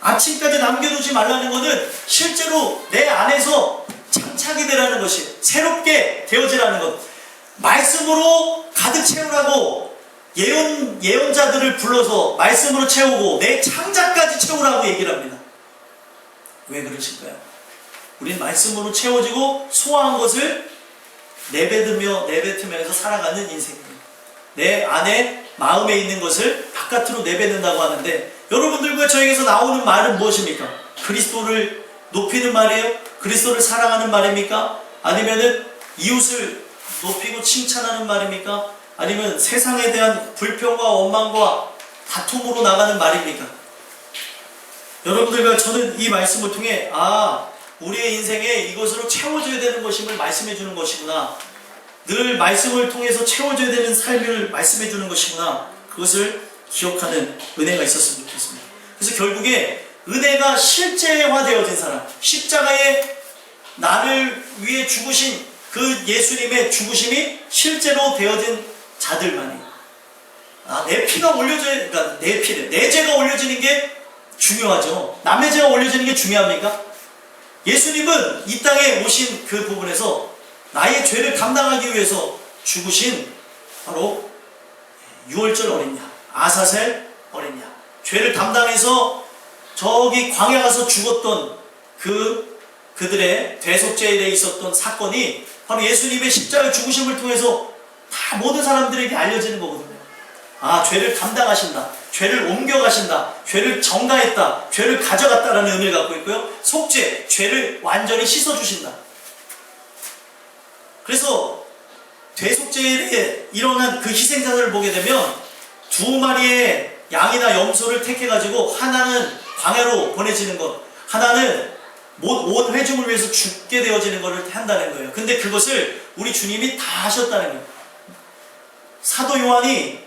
아침까지 남겨두지 말라는 것은 실제로 내 안에서 장착이 되라는 것이, 새롭게 되어지라는 것. 말씀으로 가득 채우라고 예언자들을 불러서 말씀으로 채우고 내 창자까지 채우라고 얘기를 합니다. 왜 그러실까요? 우리는 말씀으로 채워지고 소화한 것을 내뱉으면서 살아가는 인생입니다. 내 안에 마음에 있는 것을 바깥으로 내뱉는다고 하는데, 여러분들과 저에게서 나오는 말은 무엇입니까? 그리스도를 높이는 말이에요? 그리스도를 사랑하는 말입니까? 아니면은 이웃을 높이고 칭찬하는 말입니까? 아니면 세상에 대한 불평과 원망과 다툼으로 나가는 말입니까? 여러분들과 저는 이 말씀을 통해 우리의 인생에 이것으로 채워져야 되는 것임을 말씀해 주는 것이구나. 늘 말씀을 통해서 채워져야 되는 삶을 말씀해 주는 것이구나. 그것을 기억하는 은혜가 있었으면 좋겠습니다. 그래서 결국에 은혜가 실제화되어진 사람, 십자가에 나를 위해 죽으신 그 예수님의 죽으심이 실제로 되어진 자들만이, 내 피가 올려져야, 그러니까 내 죄가 올려지는 게 중요하죠. 남의 죄가 올려지는 게 중요합니까? 예수님은 이 땅에 오신 그 부분에서 나의 죄를 감당하기 위해서 죽으신 바로 유월절 어린 양, 아사셀 어린 양, 죄를 담당해서 저기 광야 가서 죽었던 그들의 대속죄에 대해 있었던 사건이 바로 예수님의 십자가 죽으심을 통해서 다 모든 사람들에게 알려지는 거거든요. 죄를 감당하신다, 죄를 옮겨가신다, 죄를 전가했다, 죄를 가져갔다라는 의미를 갖고 있고요. 속죄, 죄를 완전히 씻어주신다. 그래서 대속죄에 일어난 그 희생자들을 보게 되면 2마리의 양이나 염소를 택해가지고 하나는 광야로 보내지는 것, 하나는 온 회중을 위해서 죽게 되어지는 것을 한다는 거예요. 근데 그것을 우리 주님이 다 하셨다는 거예요. 사도 요한이,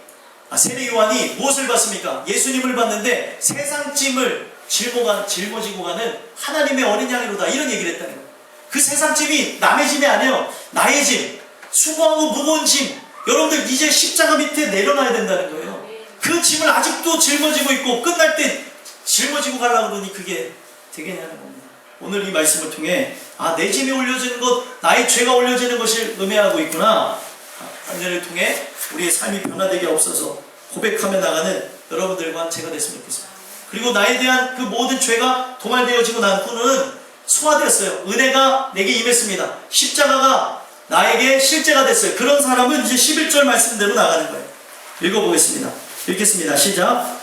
세례 요한이 무엇을 봤습니까? 예수님을 봤는데 세상 짐을 짊어지고 가는 하나님의 어린 양이로다, 이런 얘기를 했다는 거예요. 그 세상 짐이 남의 짐이 아니에요. 나의 짐, 수고하고 무거운 짐, 여러분들 이제 십자가 밑에 내려놔야 된다는 거예요. 그 짐을 아직도 짊어지고 있고 끝날 때 짊어지고 가려고 그러니 그게 되겠냐는 겁니다. 오늘 이 말씀을 통해 내 짐이 올려지는 것, 나의 죄가 올려지는 것을 의미하고 있구나. 은혜를 통해 우리의 삶이 변화되게 없어서 고백하며 나가는 여러분들과 제가 됐으면 좋겠습니다. 그리고 나에 대한 그 모든 죄가 도말되어지고 난 후는 소화되었어요. 은혜가 내게 임했습니다. 십자가가 나에게 실제가 됐어요. 그런 사람은 이제 11절 말씀대로 나가는 거예요. 읽어보겠습니다. 읽겠습니다. 시작.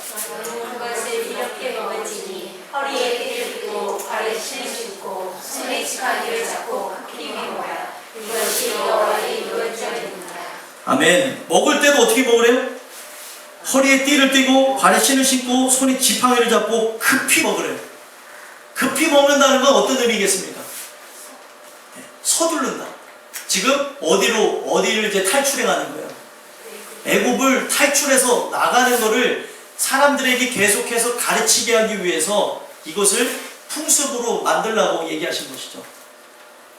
지팡이를 잡고 힘이 모아 이것이 여호와의 유월절입니다. 아멘. 먹을 때도 어떻게 먹으래요? 허리에 띠를 띠고 발에 신을 신고 손에 지팡이를 잡고 급히 먹으래요. 급히 먹는다는 건 어떤 의미겠습니까? 서두른다. 지금 어디를 이제 탈출해 가는 거예요. 애굽을 탈출해서 나가는 거를 사람들에게 계속해서 가르치게 하기 위해서 이것을 풍습으로 만들라고 얘기하신 것이죠.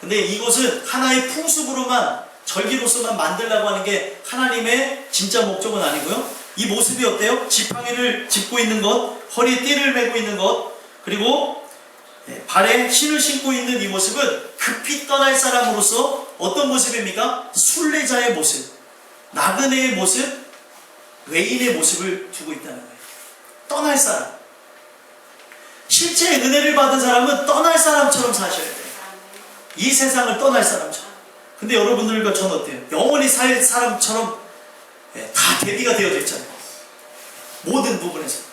근데 이것은 하나의 풍습으로만, 절기로서만 만들라고 하는 게 하나님의 진짜 목적은 아니고요. 이 모습이 어때요? 지팡이를 짚고 있는 것, 허리에 띠를 메고 있는 것, 그리고 발에 신을 신고 있는 이 모습은 급히 떠날 사람으로서 어떤 모습입니까? 순례자의 모습, 나그네의 모습, 외인의 모습을 두고 있다는 거예요. 떠날 사람. 실제 은혜를 받은 사람은 떠날 사람처럼 사셔야 돼요. 이 세상을 떠날 사람처럼. 근데 여러분들과 저는 어때요? 영원히 살 사람처럼 다 대비가 되어져 있잖아요. 모든 부분에서.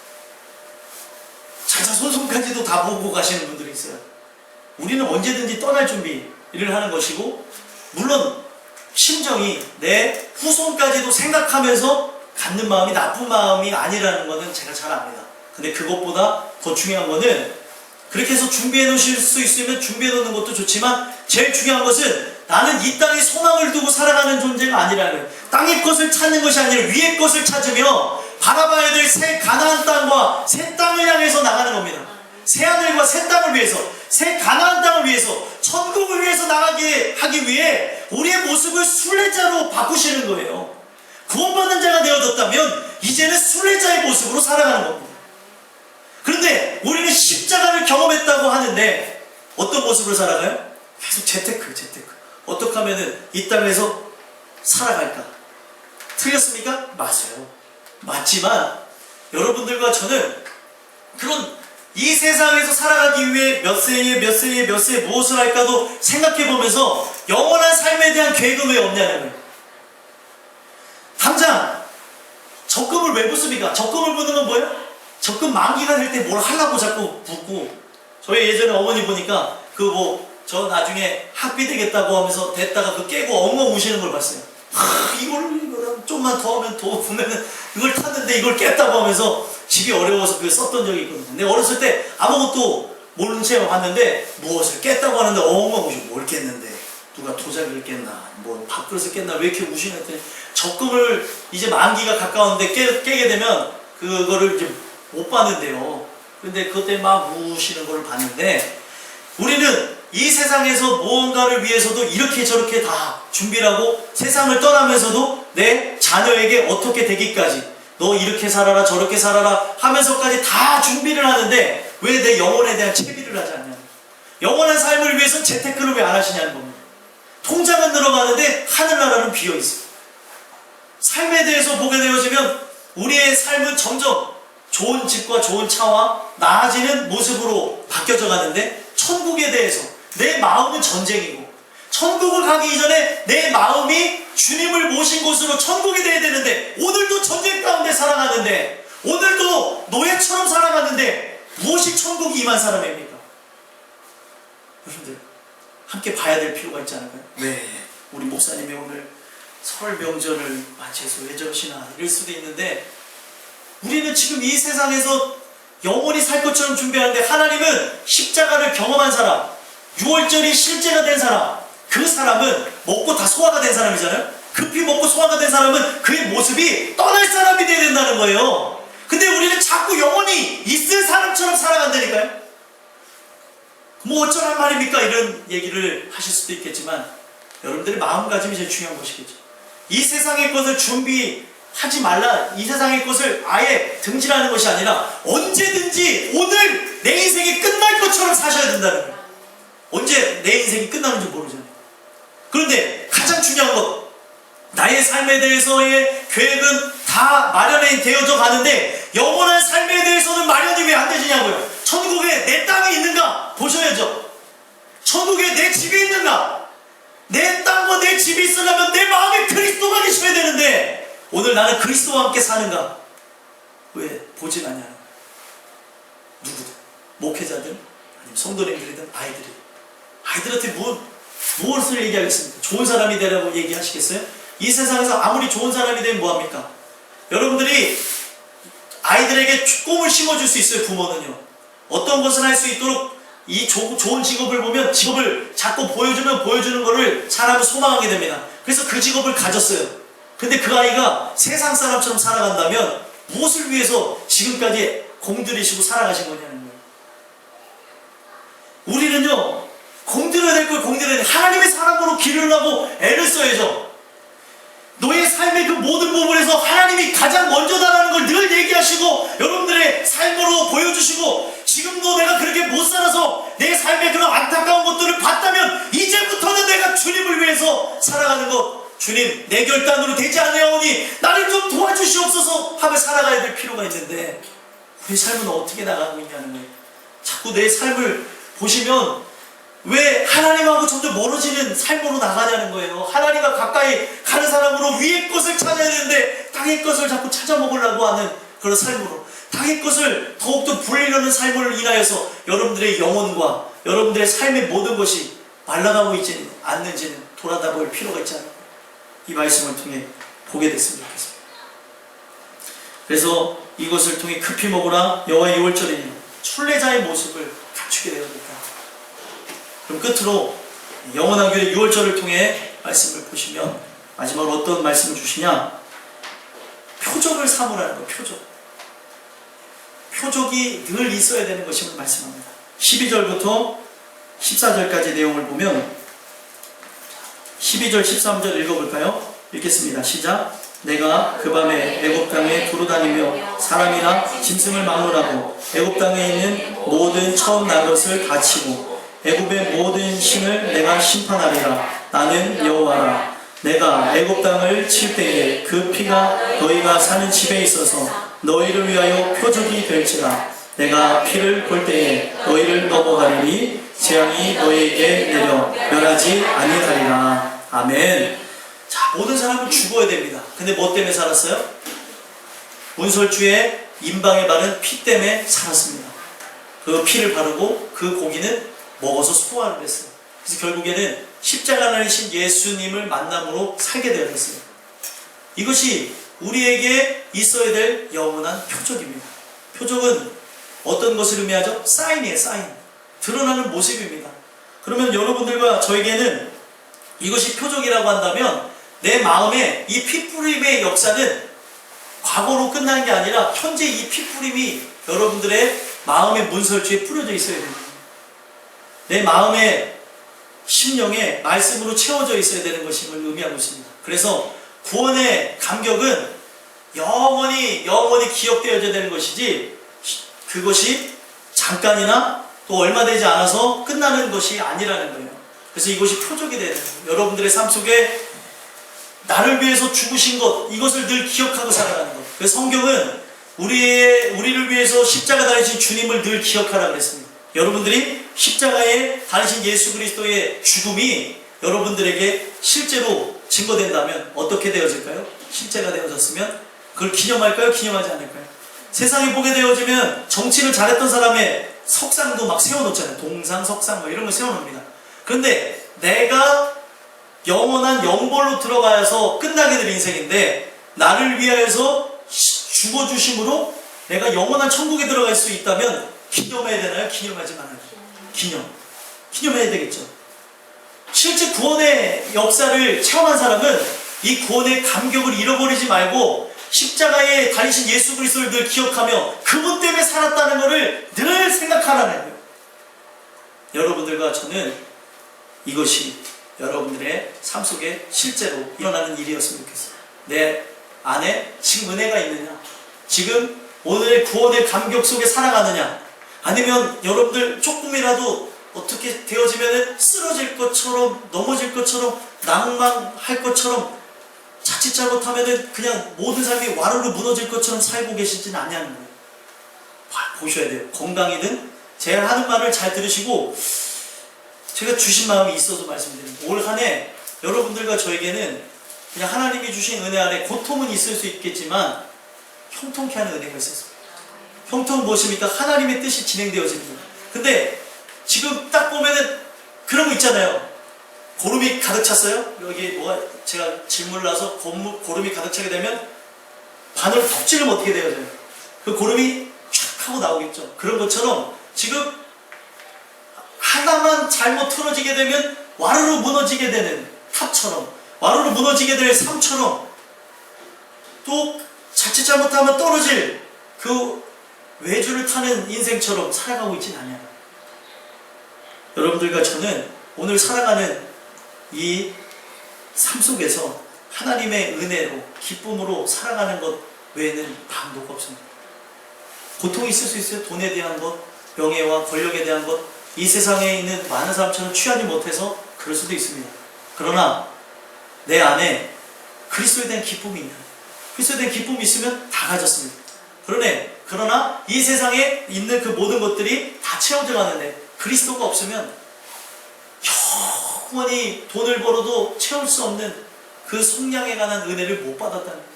자자손손까지도 다 보고 가시는 분들이 있어요. 우리는 언제든지 떠날 준비를 하는 것이고, 물론 심정이 내 후손까지도 생각하면서 갖는 마음이 나쁜 마음이 아니라는 것은 제가 잘 압니다. 근데 그것보다 더 중요한 것은, 그렇게 해서 준비해 놓으실 수 있으면 준비해 놓는 것도 좋지만, 제일 중요한 것은 나는 이 땅에 소망을 두고 살아가는 존재가 아니라는 거예요. 땅의 것을 찾는 것이 아니라 위의 것을 찾으며 바라봐야 될 새 가나안 땅과 새 땅을 향해서 나가는 겁니다. 새 하늘과 새 땅을 위해서, 새 가나안 땅을 위해서, 천국을 위해서 나가게 하기 위해 우리의 모습을 순례자로 바꾸시는 거예요. 구원받는 자가 되어졌다면 이제는 순례자의 모습으로 살아가는 겁니다. 그런데 우리는 십자가를 경험했다고 하는데 어떤 모습으로 살아가요? 계속 재테크. 어떻게 하면 이 땅에서 살아갈까? 틀렸습니까? 맞아요. 맞지만 여러분들과 저는 그런 이 세상에서 살아가기 위해 몇 세에 무엇을 할까도 생각해보면서 영원한 삶에 대한 계획은 왜 없냐는 거예요. 당장 적금을 왜 붓습니까? 적금을 붓는 건 뭐예요? 적금 만기가 될 때 뭘 하려고 자꾸 붓고, 저희 예전에 어머니 보니까 저 나중에 학비 되겠다고 하면서 됐다가 깨고 엉엉 우시는 걸 봤어요. 이걸 좀만 더 하면 더 보면은 이걸 탔는데 이걸 깼다고 하면서 집이 어려워서 그걸 썼던 적이 있거든요. 근데 어렸을 때 아무것도 모르는 채 봤는데 무엇을 깼다고 하는데 엉엉 우시고, 뭘 깼는데 누가 도자기를 깼나, 뭐 밥그릇을 깼나, 왜 이렇게 우시나 했더니 적금을 이제 만기가 가까운데 깨게 되면 그거를 이제 못 받는데요. 근데 그때 막 우시는 걸 봤는데, 우리는 이 세상에서 무언가를 위해서도 이렇게 저렇게 다 준비를 하고 세상을 떠나면서도 내 자녀에게 어떻게 되기까지, 너 이렇게 살아라 저렇게 살아라 하면서까지 다 준비를 하는데 왜 내 영혼에 대한 채비를 하지 않냐. 영원한 삶을 위해서 재테크를 왜 안 하시냐는 겁니다. 통장은 늘어가는데 하늘나라는 비어있어요. 삶에 대해서 보게 되어지면 우리의 삶은 점점 좋은 집과 좋은 차와 나아지는 모습으로 바뀌어져 가는데, 천국에 대해서 내 마음은 전쟁이고, 천국을 가기 이전에 내 마음이 주님을 모신 곳으로 천국이 돼야 되는데, 오늘도 전쟁 가운데 살아가는데, 오늘도 노예처럼 살아가는데 무엇이 천국이 임한 사람입니까? 여러분들 함께 봐야 될 필요가 있지 않을까요? 네, 우리 목사님이 오늘 설 명절을 맞이해서 왜 저러시나 이럴 수도 있는데, 우리는 지금 이 세상에서 영원히 살 것처럼 준비하는데, 하나님은 십자가를 경험한 사람, 유월절이 실제가 된 사람, 그 사람은 먹고 다 소화가 된 사람이잖아요. 급히 먹고 소화가 된 사람은 그의 모습이 떠날 사람이 되어야 된다는 거예요. 근데 우리는 자꾸 영원히 있을 사람처럼 살아간다니까요. 뭐 어쩌란 말입니까? 이런 얘기를 하실 수도 있겠지만, 여러분들의 마음가짐이 제일 중요한 것이겠죠. 이 세상의 것을 준비하지 말라, 이 세상의 것을 아예 등지라는 것이 아니라 언제든지 오늘 내 인생이 끝날 것처럼 사셔야 된다는 거예요. 언제 내 인생이 끝나는지 모르잖아요. 그런데 가장 중요한 것, 나의 삶에 대해서의 계획은 다 마련이 되어져 가는데 영원한 삶에 대해서는 마련이 왜 안 되지냐고요. 천국에 내 땅이 있는가 보셔야죠. 천국에 내 집이 있는가. 내 땅과 내 집이 있으려면 내 마음에 그리스도가 계셔야 되는데, 오늘 나는 그리스도와 함께 사는가? 왜 보진 않냐? 누구든, 목회자든 아니면 성도님들이든 아이들이 아이들한테 무엇을 얘기하겠습니까? 좋은 사람이 되라고 얘기하시겠어요? 이 세상에서 아무리 좋은 사람이 되면 뭐합니까? 여러분들이 아이들에게 꿈을 심어줄 수 있어요. 부모는요. 어떤 것을 할 수 있도록 이 좋은 직업을 보면 직업을 자꾸 보여주면 보여주는 거를 사람은 소망하게 됩니다. 그래서 그 직업을 가졌어요. 근데 그 아이가 세상 사람처럼 살아간다면 무엇을 위해서 지금까지 공들이시고 살아가신 거냐는 거예요. 우리는요, 공들여야 될 걸 공들여야 돼. 하나님의 사람으로 기르려고 애를 써야죠. 너의 삶의 그 모든 부분에서 하나님이 가장 먼저다라는 걸 늘 얘기하시고 여러분들의 삶으로 보여주시고, 지금도 내가 그렇게 못 살아서 내 삶의 그런 안타까운 것들을 봤다면 이제부터는 내가 주님을 위해서 살아가는 것, 주님 내 결단으로 되지 않으려오니 나를 좀 도와주시옵소서 하며 살아가야 될 필요가 있는데, 우리 삶은 어떻게 나가고 있냐는 거예요. 자꾸 내 삶을 보시면 왜 하나님하고 점점 멀어지는 삶으로 나가냐는 거예요. 하나님과 가까이 가는 사람으로 위의 것을 찾아야 되는데 땅의 것을 자꾸 찾아 먹으려고 하는 그런 삶으로, 땅의 것을 더욱더 부리려는 삶을 인하여서 여러분들의 영혼과 여러분들의 삶의 모든 것이 말라가고 있지 않는지는 돌아다 볼 필요가 있지 않을까, 이 말씀을 통해 보게 됐으면 좋겠습니다. 그래서 이것을 통해 급히 먹으라 여호와의 유월절이니 순례자의 모습을 갖추게 되어야 된다. 그럼 끝으로 영원한 교회 유월절을 통해 말씀을 보시면 마지막으로 어떤 말씀을 주시냐? 표적을 삼으라는 거예요. 표적이 늘 있어야 되는 것임을 말씀합니다. 12절부터 14절까지 내용을 보면 12절 13절 읽어볼까요? 읽겠습니다. 시작. 내가 그 밤에 애굽 땅에 두루다니며 사람이나 짐승을 막론하고 애굽 땅에 있는 모든 처음 난 것을 다 치고 애굽의 모든 신을 내가 심판하리라. 나는 여호와라. 내가 애굽 땅을 칠 때에 그 피가 너희가 사는 집에 있어서 너희를 위하여 표적이 될지라. 내가 피를 볼 때에 너희를 넘어가리니 재앙이 너희에게 내려 멸하지 아니하리라. 아멘. 자, 모든 사람은 죽어야 됩니다. 근데 뭐 때문에 살았어요? 문설주의 임방에 바른 피 때문에 살았습니다. 그 피를 바르고 그 고기는 먹어서 소화를 했어요. 그래서 결국에는 십자가 나신 예수님을 만남으로 살게 되었어요. 이것이 우리에게 있어야 될 영원한 표적입니다. 표적은 어떤 것을 의미하죠? 사인이에요. 사인. 드러나는 모습입니다. 그러면 여러분들과 저에게는 이것이 표적이라고 한다면 내 마음에 이 피뿌림의 역사는 과거로 끝나는 게 아니라 현재 이 피뿌림이 여러분들의 마음의 문설주에 뿌려져 있어야 됩니다. 내 마음의 심령에 말씀으로 채워져 있어야 되는 것임을 의미하고 있습니다. 그래서 구원의 감격은 영원히 기억되어져야 되는 것이지, 그것이 잠깐이나 또 얼마 되지 않아서 끝나는 것이 아니라는 거예요. 그래서 이것이 표적이 되는 거예요. 여러분들의 삶 속에 나를 위해서 죽으신 것, 이것을 늘 기억하고 살아가는 것. 그래서 성경은 우리를 위해서 십자가 달리신 주님을 늘 기억하라 그랬습니다. 여러분들이 십자가에 달리신 예수 그리스도의 죽음이 여러분들에게 실제로 증거된다면 어떻게 되어질까요? 실제가 되어졌으면 그걸 기념할까요? 기념하지 않을까요? 세상에 보게 되어지면 정치를 잘했던 사람의 석상도 막 세워놓잖아요. 동상, 석상 뭐 이런 거 세워놓습니다. 그런데 내가 영원한 영벌로 들어가서 끝나게 될 인생인데, 나를 위하여서 죽어주심으로 내가 영원한 천국에 들어갈 수 있다면 기념해야 되나요? 기념하지 말아요. 기념해야 되겠죠. 실제 구원의 역사를 체험한 사람은 이 구원의 감격을 잃어버리지 말고 십자가에 달리신 예수 그리스도를 늘 기억하며 그분 때문에 살았다는 것을 늘 생각하라는 거예요. 여러분들과 저는 이것이 여러분들의 삶 속에 실제로 일어나는 일이었으면 좋겠어요. 내 안에 지금 은혜가 있느냐? 지금 오늘의 구원의 감격 속에 살아가느냐? 아니면 여러분들 조금이라도 어떻게 되어지면 쓰러질 것처럼, 넘어질 것처럼, 낭망할 것처럼, 자칫 잘못하면 그냥 모든 삶이 와르르 무너질 것처럼 살고 계시지는 않냐는 거예요. 보셔야 돼요. 건강이든 제가 하는 말을 잘 들으시고, 제가 주신 마음이 있어서 말씀드립니다. 올 한 해 여러분들과 저에게는 그냥 하나님이 주신 은혜 안에 고통은 있을 수 있겠지만 형통케 하는 은혜가 있었습니다. 형통은 무엇입니까? 하나님의 뜻이 진행되어지는 거예요. 근데 지금 딱 보면은 그런 거 있잖아요. 있잖아요. 고름이 가득 찼어요. 여기 뭐가 제가 질문을 나서 고름이 가득 차게 되면 바늘 턱 찌르면 어떻게 돼요? 그 고름이 촥 하고 나오겠죠. 그런 것처럼 지금 하나만 잘못 틀어지게 되면 와르르 무너지게 되는 탑처럼, 와르르 무너지게 될 삶처럼, 또 자칫 잘못하면 떨어질 그 외줄을 타는 인생처럼 살아가고 있진 않아요. 여러분들과 저는 오늘 살아가는 이 삶 속에서 하나님의 은혜로, 기쁨으로 살아가는 것 외에는 방도가 없습니다. 고통이 있을 수 있어요. 돈에 대한 것, 명예와 권력에 대한 것, 이 세상에 있는 많은 사람처럼 취하지 못해서 그럴 수도 있습니다. 그러나 내 안에 그리스도에 대한 기쁨이 있는, 그리스도에 대한 기쁨이 있으면 다 가졌습니다. 그러나 이 세상에 있는 그 모든 것들이 다 채워져 가는데 그리스도가 없으면 영원히 돈을 벌어도 채울 수 없는 그 속량에 관한 은혜를 못 받았다는 거예요.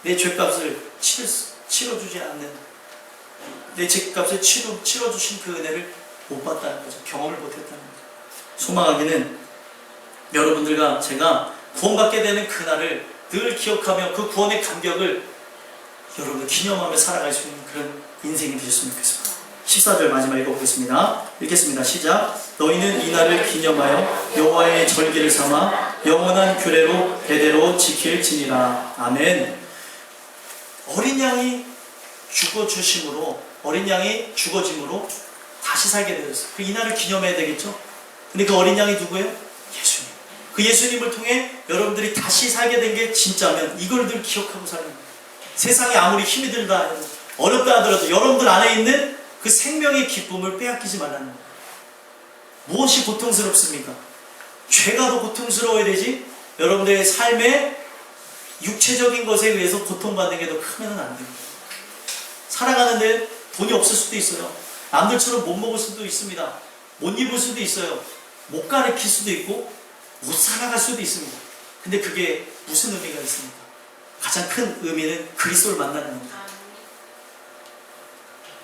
내 죄값을 치러주지 않는, 내 죄값을 치러주신 그 은혜를 못 봤다는 거죠. 경험을 못했다는 거죠. 소망하기는 여러분들과 제가 구원받게 되는 그날을 늘 기억하며 그 구원의 감격을 여러분들 기념하며 살아갈 수 있는 그런 인생이 되셨으면 좋겠습니다. 14절 마지막 읽어보겠습니다. 읽겠습니다. 시작. 너희는 이날을 기념하여 여호와의 절기를 삼아 영원한 규례로 대대로 지킬지니라. 아멘. 어린 양이 죽어주심으로, 어린 양이 죽어짐으로 다시 살게 되었어요. 그 이날을 기념해야 되겠죠? 근데 그 어린 양이 누구예요? 예수님. 그 예수님을 통해 여러분들이 다시 살게 된 게 진짜면 이걸 늘 기억하고 사는 거예요. 세상이 아무리 힘이 들다, 어렵다 하더라도 여러분들 안에 있는 그 생명의 기쁨을 빼앗기지 말라는 거예요. 무엇이 고통스럽습니까? 죄가 더 고통스러워야 되지, 여러분들의 삶의 육체적인 것에 의해서 고통받는 게 더 크면 안 됩니다. 살아가는데 돈이 없을 수도 있어요. 남들처럼 못 먹을 수도 있습니다. 못 입을 수도 있어요. 못 가르칠 수도 있고 못 살아갈 수도 있습니다. 근데 그게 무슨 의미가 있습니까? 가장 큰 의미는 그리스도를 만나는 겁니다.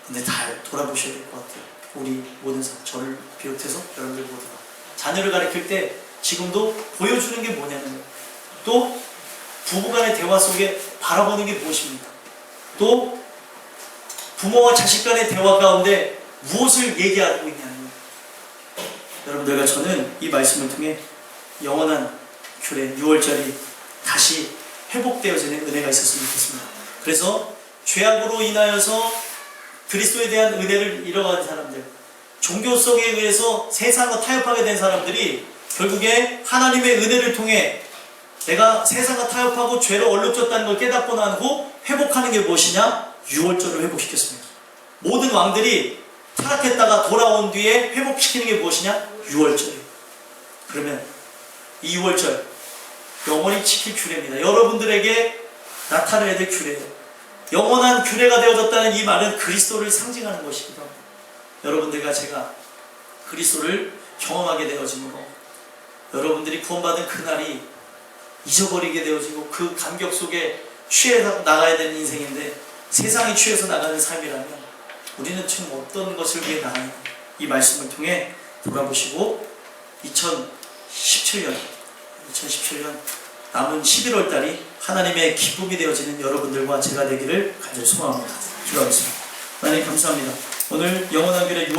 근데 다 돌아보셔야 될 것 같아요. 우리 모든 사람, 저를 비롯해서 여러분들 모두가 자녀를 가르칠 때 지금도 보여주는 게 뭐냐면, 또 부부간의 대화 속에 바라보는 게 무엇입니까? 또 부모와 자식 간의 대화 가운데 무엇을 얘기하고 있냐는 거예요. 여러분들과 저는 이 말씀을 통해 영원한 규례, 6월절이 다시 회복되어지는 은혜가 있었으면 좋겠습니다. 그래서 죄악으로 인하여서 그리스도에 대한 은혜를 잃어간 사람들, 종교성에 의해서 세상과 타협하게 된 사람들이 결국에 하나님의 은혜를 통해 내가 세상과 타협하고 죄로 얼룩졌다는 걸 깨닫고 난 후 회복하는 게 무엇이냐? 6월절을 회복시켰습니다. 모든 왕들이 타락했다가 돌아온 뒤에 회복시키는 게 무엇이냐? 6월절이에요. 그러면 이 6월절 영원히 지킬 규례입니다. 여러분들에게 나타내야 될 규례예요. 영원한 규례가 되어졌다는 이 말은 그리스도를 상징하는 것이기도 합니다. 여러분들과 제가 그리스도를 경험하게 되어짐으로 여러분들이 구원받은 그날이 잊어버리게 되어지고 그 감격 속에 취해서 나가야 되는 인생인데, 세상에 취해서 나가는 삶이라면 우리는 지금 어떤 것을 위해 나가냐, 이 말씀을 통해 돌아보시고 2017년 남은 11월 달이 하나님의 기쁨이 되어지는 여러분들과 제가 되기를 간절히 소망합니다. 기도하겠습니다. 하나님 감사합니다. 오늘 영원한 길의